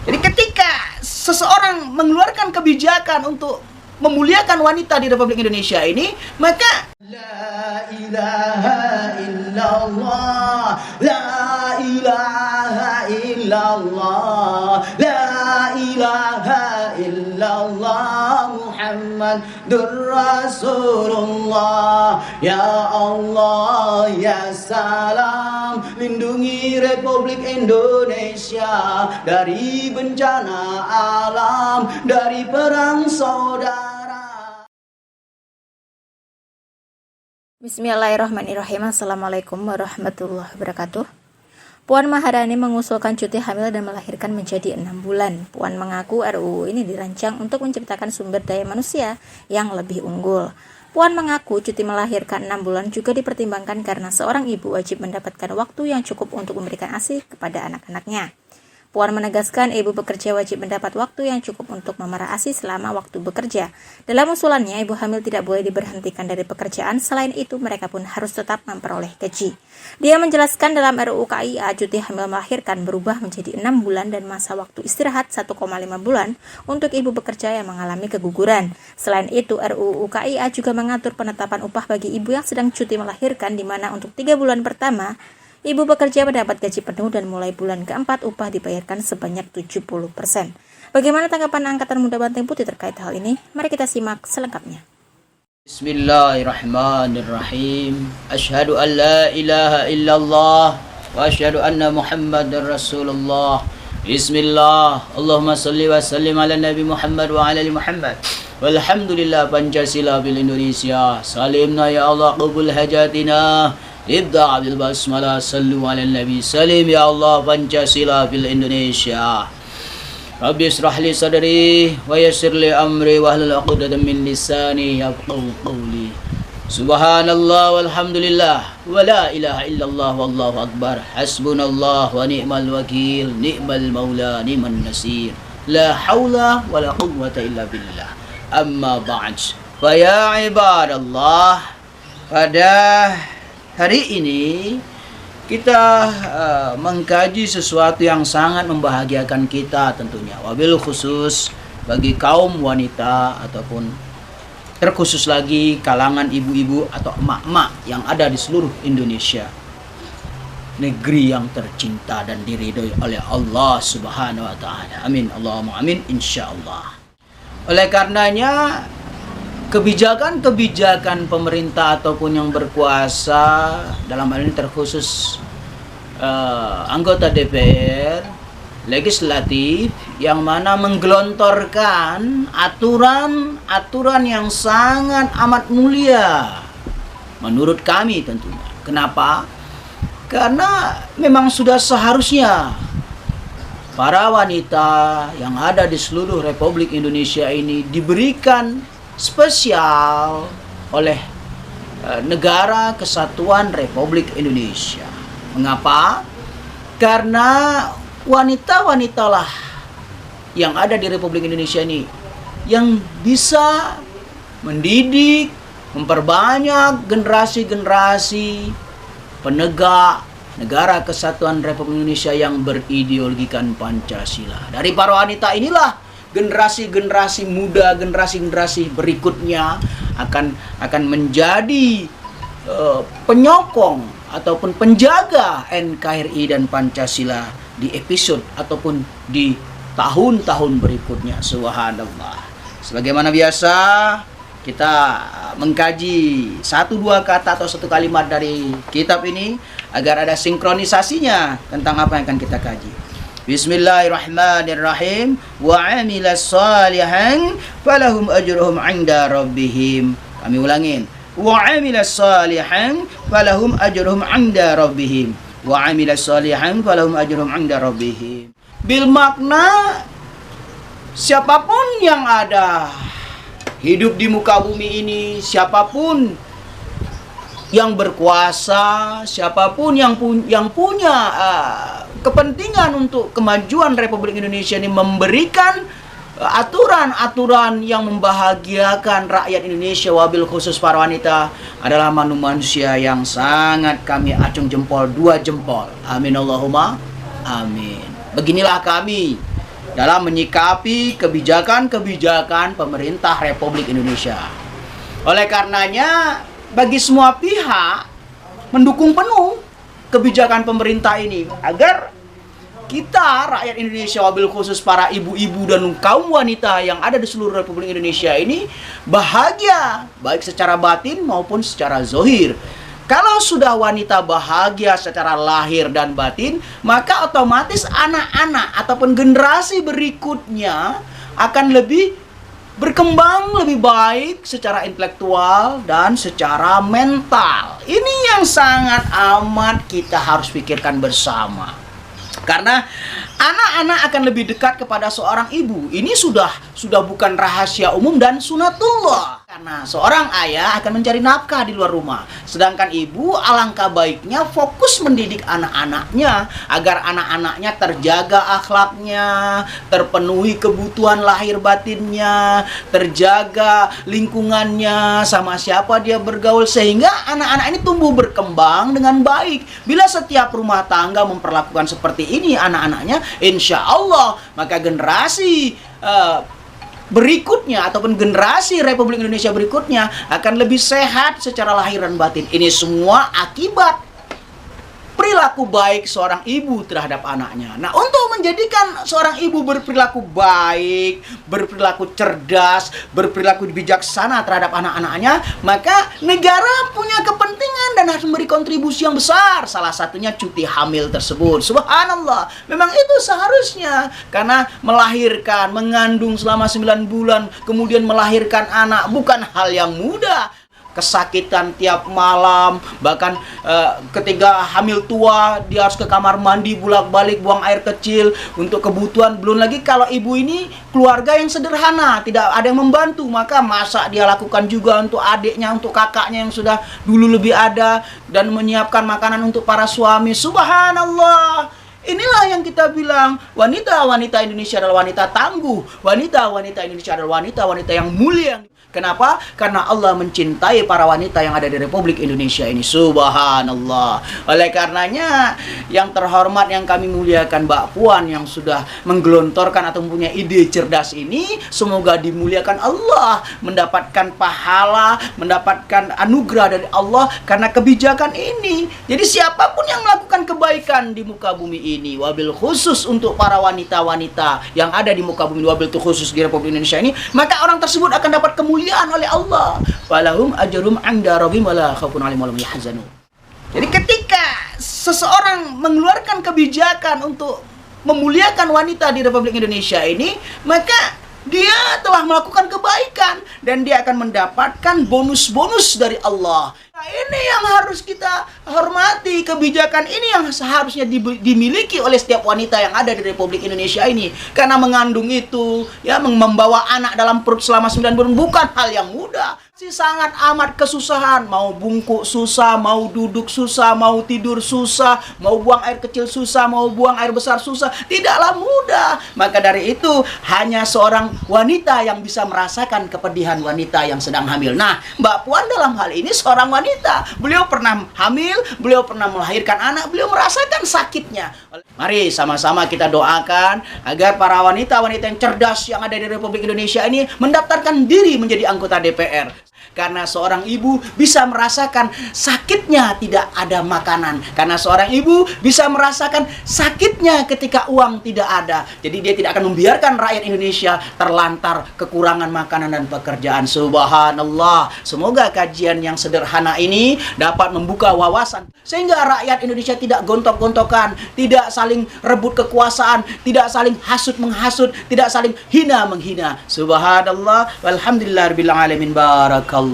Jadi ketika seseorang mengeluarkan kebijakan untuk memuliakan wanita di Republik Indonesia ini, maka la ilaha illallah, la ilaha illallah, la ilaha illallah, Muhammadur Rasulullah. Ya Allah, ya salam, lindungi Republik Indonesia dari bencana alam, dari perang saudara. Bismillahirrahmanirrahim. Assalamualaikum warahmatullahi wabarakatuh. Puan Maharani mengusulkan cuti hamil dan melahirkan menjadi 6 bulan. Puan mengaku RUU ini dirancang untuk menciptakan sumber daya manusia yang lebih unggul. Puan mengaku cuti melahirkan 6 bulan juga dipertimbangkan karena seorang ibu wajib mendapatkan waktu yang cukup untuk memberikan ASI kepada anak-anaknya. Puan menegaskan ibu bekerja wajib mendapat waktu yang cukup untuk memerah ASI selama waktu bekerja. Dalam usulannya, ibu hamil tidak boleh diberhentikan dari pekerjaan, selain itu mereka pun harus tetap memperoleh gaji. Dia menjelaskan dalam RUU KIA, cuti hamil melahirkan berubah menjadi 6 bulan dan masa waktu istirahat 1,5 bulan untuk ibu bekerja yang mengalami keguguran. Selain itu, RUU KIA juga mengatur penetapan upah bagi ibu yang sedang cuti melahirkan, di mana untuk 3 bulan pertama, ibu bekerja mendapat gaji penuh dan mulai bulan keempat upah dibayarkan sebanyak 70%. Bagaimana tanggapan Angkatan Muda Banteng Putih terkait hal ini? Mari kita simak selengkapnya. Bismillahirrahmanirrahim. Asyhadu an la ilaha illallah wa asyhadu anna Muhammadar Rasulullah. Bismillah. Allahumma salli wa sallim ala Nabi Muhammad wa ala ali Muhammad. Walhamdulillah Pancasila bil Indonesia. Salimna ya Allah qabul hajatina. Ibda' bil basmalah, sallu ala nabi salim. Ya Allah, Pancasila bil Indonesia. Rabbi israh li sadri wa yassir li amri wa hlul 'uqdatam min lisani yafqahu qawli. Subhanallah walhamdulillah wa la ilaha illallah wallahu akbar. Hasbunallah wa ni'mal wakil, ni'mal maula, ni'man nasir. La haula wa la quwwata illa billah. Amma ba'd. Fa ya ibadallah, pada hari ini kita mengkaji sesuatu yang sangat membahagiakan kita tentunya. Wabil khusus bagi kaum wanita ataupun terkhusus lagi kalangan ibu-ibu atau emak-emak yang ada di seluruh Indonesia. Negeri yang tercinta dan diridhoi oleh Allah Subhanahu wa taala. Amin. Allahumma amin insyaallah. Oleh karenanya kebijakan-kebijakan pemerintah ataupun yang berkuasa, dalam hal ini terkhusus anggota DPR, legislatif, yang mana menggelontorkan aturan-aturan yang sangat amat mulia menurut kami tentunya. Kenapa? Karena memang sudah seharusnya para wanita yang ada di seluruh Republik Indonesia ini diberikan spesial oleh Negara Kesatuan Republik Indonesia. Mengapa? Karena wanita-wanitalah yang ada di Republik Indonesia ini yang bisa mendidik, memperbanyak generasi-generasi penegak Negara Kesatuan Republik Indonesia yang berideologikan Pancasila. Dari para wanita inilah generasi-generasi muda, generasi-generasi berikutnya akan menjadi penyokong ataupun penjaga NKRI dan Pancasila di episode ataupun di tahun-tahun berikutnya. Subhanallah. Sebagaimana biasa, kita mengkaji 1-2 kata atau 1 kalimat dari kitab ini agar ada sinkronisasinya tentang apa yang akan kita kaji. Bismillahirrahmanirrahim. Wa 'amilas shalihan falahum ajruhum 'inda rabbihim. Kami ulangin. Wa 'amilas shalihan falahum ajruhum 'inda rabbihim. Wa 'amilas shalihan falahum ajruhum 'inda rabbihim. Bil makna siapapun yang ada hidup di muka bumi ini, siapapun yang berkuasa, siapapun yang punya kepentingan untuk kemajuan Republik Indonesia ini, memberikan aturan-aturan yang membahagiakan rakyat Indonesia, wabil khusus para wanita, adalah manusia yang sangat kami acung jempol, 2 jempol. Amin Allahumma amin. Beginilah kami dalam menyikapi kebijakan-kebijakan pemerintah Republik Indonesia. Oleh karenanya, bagi semua pihak mendukung penuh kebijakan pemerintah ini agar kita rakyat Indonesia, wabil khusus para ibu-ibu dan kaum wanita yang ada di seluruh Republik Indonesia ini bahagia baik secara batin maupun secara zahir. Kalau sudah wanita bahagia secara lahir dan batin, maka otomatis anak-anak ataupun generasi berikutnya akan lebih berkembang lebih baik secara intelektual dan secara mental. Ini yang sangat amat kita harus pikirkan bersama. Karena anak-anak akan lebih dekat kepada seorang ibu. Ini sudah bukan rahasia umum dan sunatullah. Karena seorang ayah akan mencari nafkah di luar rumah. Sedangkan ibu alangkah baiknya fokus mendidik anak-anaknya agar anak-anaknya terjaga akhlaknya, terpenuhi kebutuhan lahir batinnya, terjaga lingkungannya, sama siapa dia bergaul, sehingga anak-anak ini tumbuh berkembang dengan baik. Bila setiap rumah tangga memperlakukan seperti ini anak-anaknya, insya Allah maka generasi berikutnya ataupun generasi Republik Indonesia berikutnya akan lebih sehat secara lahir dan batin. Ini semua akibat perilaku baik seorang ibu terhadap anaknya. Nah, untuk menjadikan seorang ibu berperilaku baik, berperilaku cerdas, berperilaku bijaksana terhadap anak-anaknya, maka negara punya kepentingan dan harus memberi kontribusi yang besar. Salah satunya cuti hamil tersebut. Subhanallah, memang itu seharusnya. Karena melahirkan, mengandung selama 9 bulan, kemudian melahirkan anak bukan hal yang mudah. Kesakitan tiap malam, bahkan ketika hamil tua dia harus ke kamar mandi bolak-balik buang air kecil untuk kebutuhan. Belum lagi kalau ibu ini keluarga yang sederhana, tidak ada yang membantu, maka masak dia lakukan juga untuk adiknya, untuk kakaknya yang sudah dulu lebih ada, dan menyiapkan makanan untuk para suami. Subhanallah. Inilah yang kita bilang, wanita-wanita Indonesia adalah wanita tangguh. Wanita-wanita Indonesia adalah wanita-wanita yang mulia. Kenapa? Karena Allah mencintai para wanita yang ada di Republik Indonesia ini. Subhanallah. Oleh karenanya, yang terhormat yang kami muliakan Mbak Puan yang sudah menggelontorkan atau mempunyai ide cerdas ini, semoga dimuliakan Allah, mendapatkan pahala, mendapatkan anugerah dari Allah karena kebijakan ini. Jadi siapapun yang melakukan kebaikan di muka bumi ini, wabil khusus untuk para wanita-wanita yang ada di muka bumi, wabil khusus di Republik Indonesia ini, maka orang tersebut akan dapat kemuliaan oleh Allah. Falahum ajrum 'inda rabbihim wala khaufun 'alaihim wa lahum yahzanun. Jadi ketika seseorang mengeluarkan kebijakan untuk memuliakan wanita di Republik Indonesia ini, maka dia telah melakukan kebaikan dan dia akan mendapatkan bonus-bonus dari Allah. Nah, ini yang harus kita hormati, kebijakan ini yang seharusnya dimiliki oleh setiap wanita yang ada di Republik Indonesia ini. Karena mengandung itu, ya, membawa anak dalam perut selama 9 bulan bukan hal yang mudah. Sangat amat kesusahan, mau bungkuk susah, mau duduk susah, mau tidur susah, mau buang air kecil susah, mau buang air besar susah, tidaklah mudah. Maka dari itu hanya seorang wanita yang bisa merasakan kepedihan wanita yang sedang hamil. Nah, Mbak Puan dalam hal ini seorang wanita, beliau pernah hamil, beliau pernah melahirkan anak, beliau merasakan sakitnya. Mari sama-sama kita doakan agar para wanita-wanita yang cerdas yang ada di Republik Indonesia ini mendaftarkan diri menjadi anggota DPR. Karena seorang ibu bisa merasakan sakitnya tidak ada makanan. Karena seorang ibu bisa merasakan sakitnya ketika uang tidak ada. Jadi dia tidak akan membiarkan rakyat Indonesia terlantar kekurangan makanan dan pekerjaan. Subhanallah. Semoga kajian yang sederhana ini dapat membuka wawasan sehingga rakyat Indonesia tidak gontok-gontokan, tidak saling rebut kekuasaan, tidak saling hasut-menghasut, tidak saling hina-menghina. Subhanallah. Walhamdulillahirabbil alamin. Barakallah.